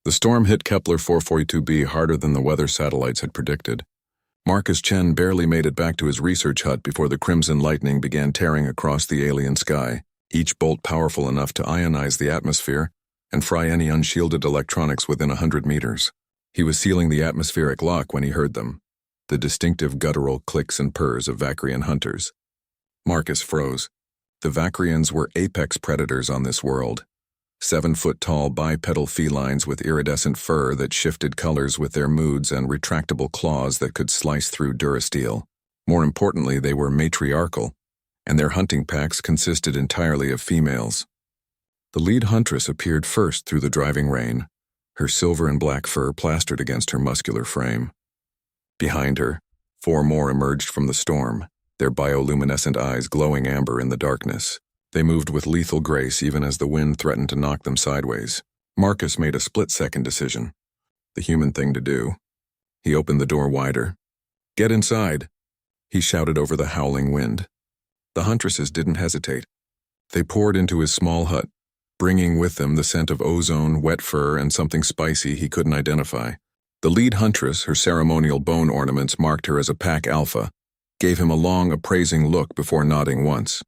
The storm hit Kepler 442b harder than the weather satellites had predicted. Marcus Chen barely made it back to his research hut before the crimson lightning began tearing across the alien sky, each bolt powerful enough to ionize the atmosphere and fry any unshielded electronics within 100 meters. He was sealing the atmospheric lock when he heard them, the distinctive guttural clicks and purrs of Vacrian hunters. Marcus froze. The Vacrians were apex predators on this world. 7-foot-tall bipedal felines with iridescent fur that shifted colors with their moods and retractable claws that could slice through durasteel. More importantly, they were matriarchal, and their hunting packs consisted entirely of females. The lead huntress appeared first through the driving rain, her silver and black fur plastered against her muscular frame. Behind her, 4 more emerged from the storm, their bioluminescent eyes glowing amber in the darkness. They moved with lethal grace even as the wind threatened to knock them sideways. Marcus made a split-second decision. The human thing to do. He opened the door wider. "Get inside," he shouted over the howling wind. The huntresses didn't hesitate. They poured into his small hut, bringing with them the scent of ozone, wet fur, and something spicy he couldn't identify. The lead huntress, her ceremonial bone ornaments marked her as a pack alpha, gave him a long, appraising look before nodding once.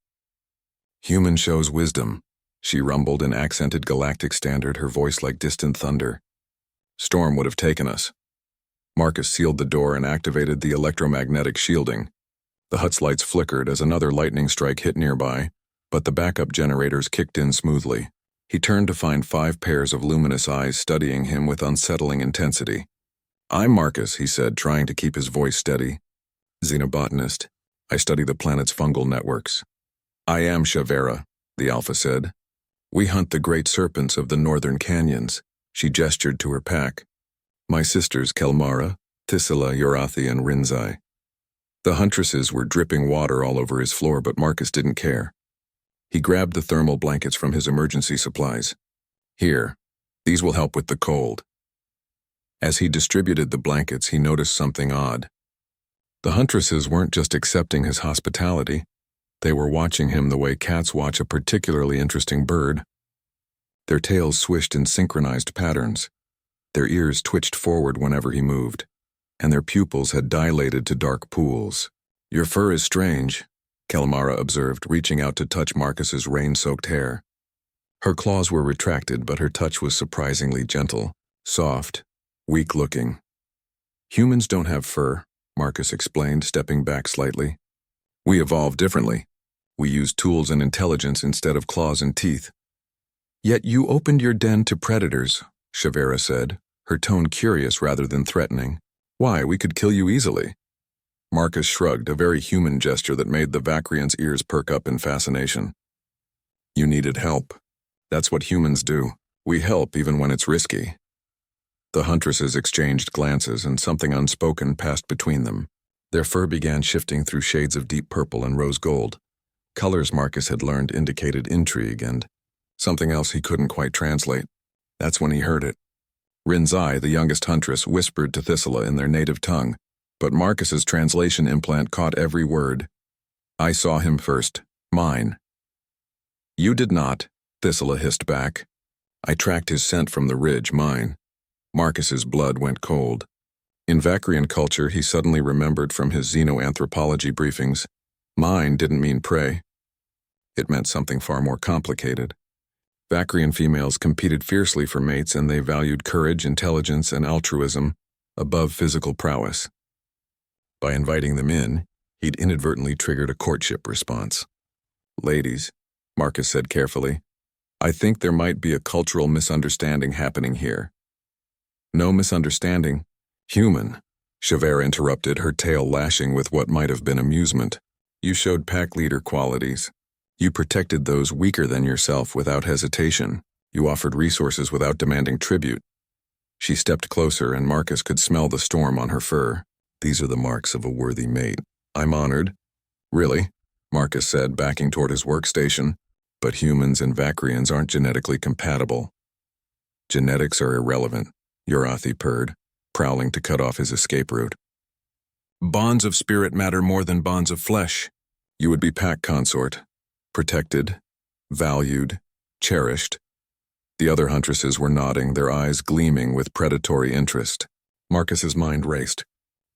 "Human shows wisdom," she rumbled in accented galactic standard, her voice like distant thunder. "Storm would have taken us." Marcus sealed the door and activated the electromagnetic shielding. The hut's lights flickered as another lightning strike hit nearby, but the backup generators kicked in smoothly. He turned to find 5 pairs of luminous eyes studying him with unsettling intensity. "I'm Marcus," he said, trying to keep his voice steady. "Xenobotanist. I study the planet's fungal networks." "I am Shavera," the Alpha said. "We hunt the great serpents of the northern canyons." She gestured to her pack. "My sisters Kelmara, Thisila, Yorathi, and Rinzai." The huntresses were dripping water all over his floor, but Marcus didn't care. He grabbed the thermal blankets from his emergency supplies. "Here, these will help with the cold." As he distributed the blankets, he noticed something odd. The huntresses weren't just accepting his hospitality. They were watching him the way cats watch a particularly interesting bird. Their tails swished in synchronized patterns. Their ears twitched forward whenever he moved, and their pupils had dilated to dark pools. "Your fur is strange," Kelmara observed, reaching out to touch Marcus's rain-soaked hair. Her claws were retracted, but her touch was surprisingly gentle, soft, weak-looking. "Humans don't have fur," Marcus explained, stepping back slightly. "We evolved differently. We use tools and intelligence instead of claws and teeth." "Yet you opened your den to predators," Shavera said, her tone curious rather than threatening. "Why, we could kill you easily." Marcus shrugged, a very human gesture that made the Vacrian's ears perk up in fascination. "You needed help. That's what humans do. We help even when it's risky." The huntresses exchanged glances, and something unspoken passed between them. Their fur began shifting through shades of deep purple and rose gold. Colors Marcus had learned indicated intrigue and something else he couldn't quite translate. That's when he heard it. Rinzai, the youngest huntress, whispered to Thisila in their native tongue, but Marcus's translation implant caught every word. "I saw him first. Mine." "You did not," Thisila hissed back. "I tracked his scent from the ridge, mine." Marcus's blood went cold. In Vacrian culture, he suddenly remembered from his xenoanthropology briefings, mine didn't mean prey. It meant something far more complicated. Vacrian females competed fiercely for mates, and they valued courage, intelligence, and altruism above physical prowess. By inviting them in, he'd inadvertently triggered a courtship response. "Ladies," Marcus said carefully, "I think there might be a cultural misunderstanding happening here." "No misunderstanding. Human," Shavera interrupted, her tail lashing with what might have been amusement. "You showed pack leader qualities. You protected those weaker than yourself without hesitation. You offered resources without demanding tribute." She stepped closer, and Marcus could smell the storm on her fur. "These are the marks of a worthy mate. I'm honored." "Really?" Marcus said, backing toward his workstation. "But humans and Vacrians aren't genetically compatible." "Genetics are irrelevant," Yorathi purred, prowling to cut off his escape route. "Bonds of spirit matter more than bonds of flesh. You would be pack consort, protected, valued, cherished. The other Huntresses were nodding, their eyes gleaming with predatory interest. Marcus's mind raced.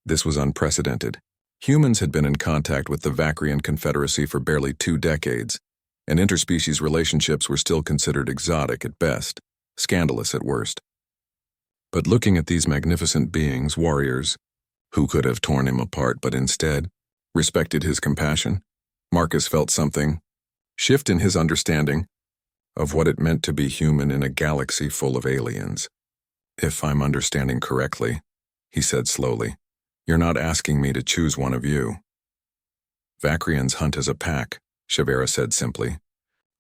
This was unprecedented. Humans had been in contact with the Vacrian Confederacy for barely 2 decades, and interspecies relationships were still considered exotic at best, scandalous at worst. But looking at these magnificent beings, warriors, who could have torn him apart but instead respected his compassion, Marcus felt something shift in his understanding of what it meant to be human in a galaxy full of aliens. "If I'm understanding correctly," he said slowly, "you're not asking me to choose one of you." "Vacrians hunt as a pack," Shavera said simply.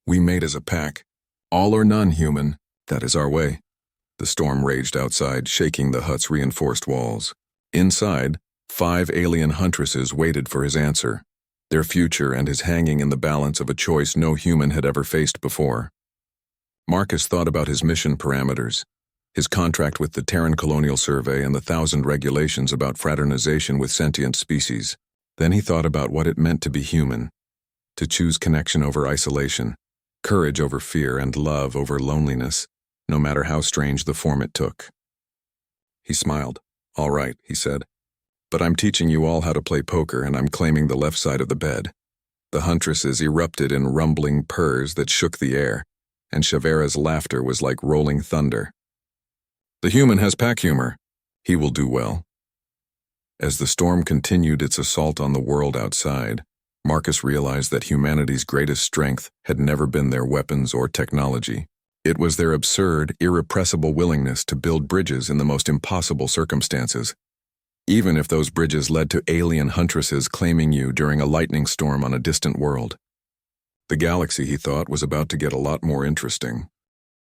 "We mate as a pack. All or none, human. That is our way." The storm raged outside, shaking the hut's reinforced walls. Inside, 5 alien Huntresses waited for his answer. Their future and his hanging in the balance of a choice no human had ever faced before. Marcus thought about his mission parameters, his contract with the Terran Colonial Survey and the 1,000 regulations about fraternization with sentient species. Then he thought about what it meant to be human, to choose connection over isolation, courage over fear, and love over loneliness, no matter how strange the form it took. He smiled. "All right," he said. "But I'm teaching you all how to play poker, and I'm claiming the left side of the bed." The Huntresses erupted in rumbling purrs that shook the air, and Shavera's laughter was like rolling thunder. "The human has pack humor. He will do well." As the storm continued its assault on the world outside, Marcus realized that humanity's greatest strength had never been their weapons or technology. It was their absurd, irrepressible willingness to build bridges in the most impossible circumstances, even if those bridges led to alien Huntresses claiming you during a lightning storm on a distant world. The galaxy, he thought, was about to get a lot more interesting.